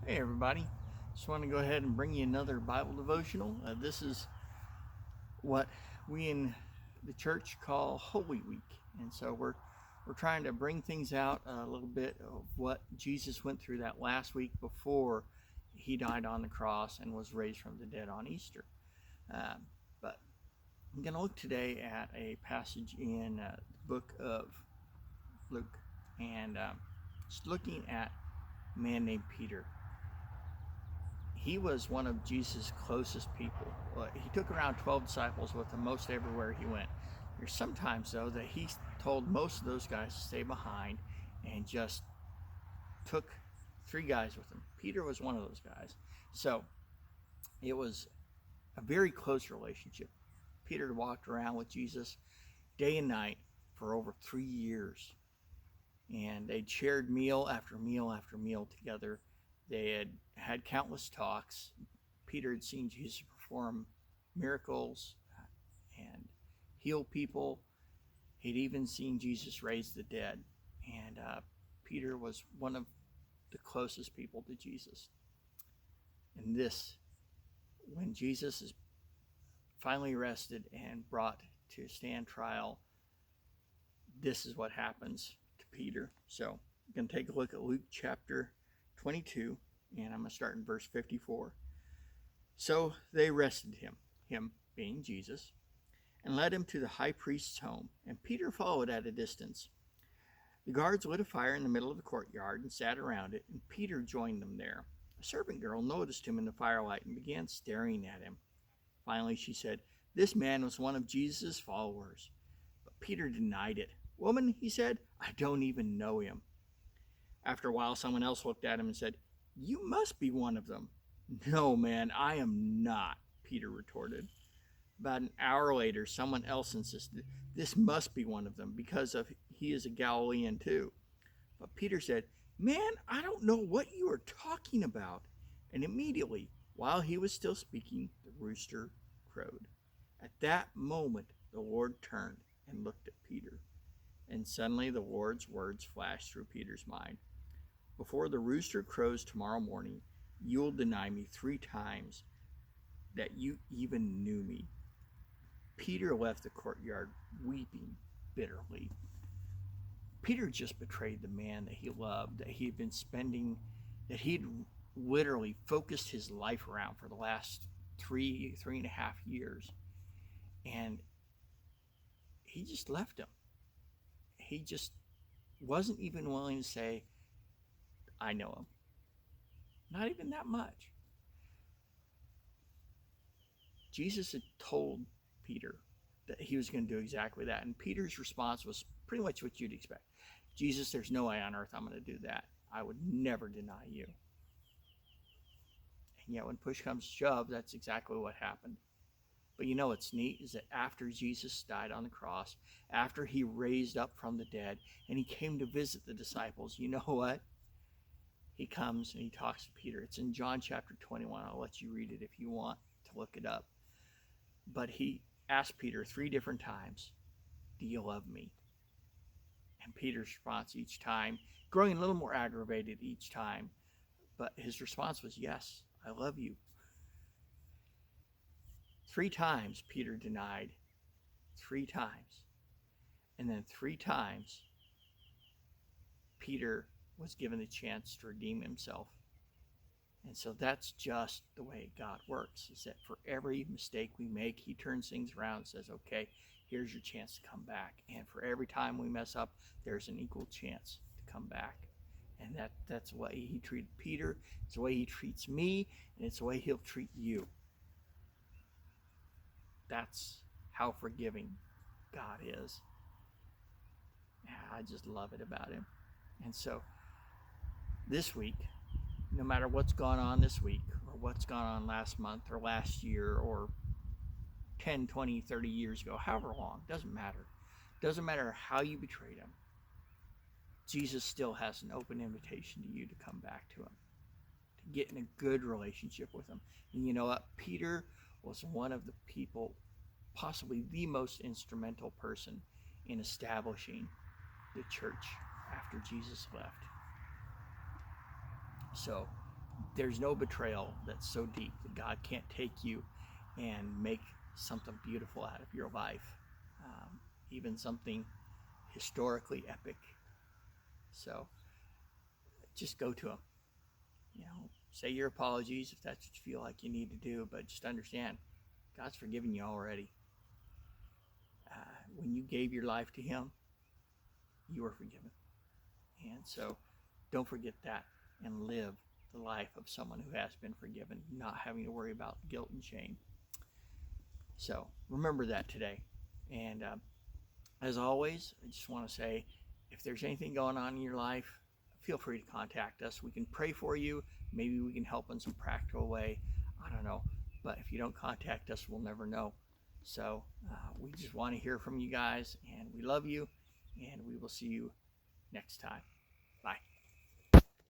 Hey everybody, just want to go ahead and bring you another Bible devotional. This is what we in the church call Holy Week, and so we're trying to bring things out a little bit of what Jesus went through that last week before he died on the cross and was raised from the dead on Easter. But I'm going to look today at a passage in the book of Luke, and just looking at a man named Peter. He was one of Jesus' closest people. He took around 12 disciples with him most everywhere he went. There's sometimes, though, that he told most of those guys to stay behind and just took 3 guys with him. Peter was one of those guys. So it was a very close relationship. Peter walked around with Jesus day and night for over 3 years. And they'd shared meal after meal after meal together. They had countless talks. Peter had seen Jesus perform miracles and heal people. He'd even seen Jesus raise the dead. And Peter was one of the closest people to Jesus. And this, when Jesus is finally arrested and brought to stand trial, this is what happens to Peter. So we're going to take a look at Luke chapter 22, and I'm going to start in verse 54. So they arrested him being Jesus, and led him to the high priest's home, and Peter followed at a distance. The guards lit a fire in the middle of the courtyard and sat around it, and Peter joined them there. A servant girl noticed him in the firelight and began staring at him. Finally, she said, "This man was one of Jesus' followers." But Peter denied it. "Woman," he said, "I don't even know him." After a while, someone else looked at him and said, "You must be one of them." "No, man, I am not," Peter retorted. About an hour later, someone else insisted, "This must be one of them because he is a Galilean too." But Peter said, "Man, I don't know what you are talking about." And immediately, while he was still speaking, the rooster crowed. At that moment, the Lord turned and looked at Peter. And suddenly the Lord's words flashed through Peter's mind. "Before the rooster crows tomorrow morning, you'll deny me 3 times that you even knew me." Peter left the courtyard weeping bitterly. Peter just betrayed the man that he loved, that he had been spending, that he'd literally focused his life around for the last 3.5 years. And he just left him. He just wasn't even willing to say, "I know him." Not even that much. Jesus had told Peter that he was going to do exactly that. And Peter's response was pretty much what you'd expect. "Jesus, there's no way on earth I'm going to do that. I would never deny you." And yet when push comes to shove, that's exactly what happened. But you know what's neat is that after Jesus died on the cross, after he raised up from the dead, and he came to visit the disciples, you know what? He comes and he talks to Peter. It's in John chapter 21. I'll let you read it if you want to look it up. But he asked Peter 3 different times, "Do you love me?" And Peter's response each time, growing a little more aggravated each time, but his response was, "Yes, I love you." 3 times Peter denied. 3 times. And then 3 times Peter was given the chance to redeem himself. And so that's just the way God works, is that for every mistake we make, he turns things around and says, "Okay, here's your chance to come back." And for every time we mess up, there's an equal chance to come back. And that's the way he treated Peter. It's the way he treats me, and it's the way he'll treat you. That's how forgiving God is. I just love it about him. And so this week, no matter what's gone on this week or what's gone on last month or last year or 10, 20, 30 years ago, however long, doesn't matter. Doesn't matter how you betrayed him. Jesus still has an open invitation to you to come back to him, to get in a good relationship with him. And you know what? Peter was one of the people, possibly the most instrumental person in establishing the church after Jesus left. So there's no betrayal that's so deep that God can't take you and make something beautiful out of your life, even something historically epic. So just go to Him. Say your apologies if that's what you feel like you need to do, but just understand God's forgiven you already. When you gave your life to Him, you were forgiven. And so don't forget that and live the life of someone who has been forgiven, not having to worry about guilt and shame. So remember that today. And as always, I just want to say, if there's anything going on in your life, feel free to contact us. We can pray for you. Maybe we can help in some practical way. I don't know. But if you don't contact us, we'll never know. So we just want to hear from you guys, and we love you, and we will see you next time.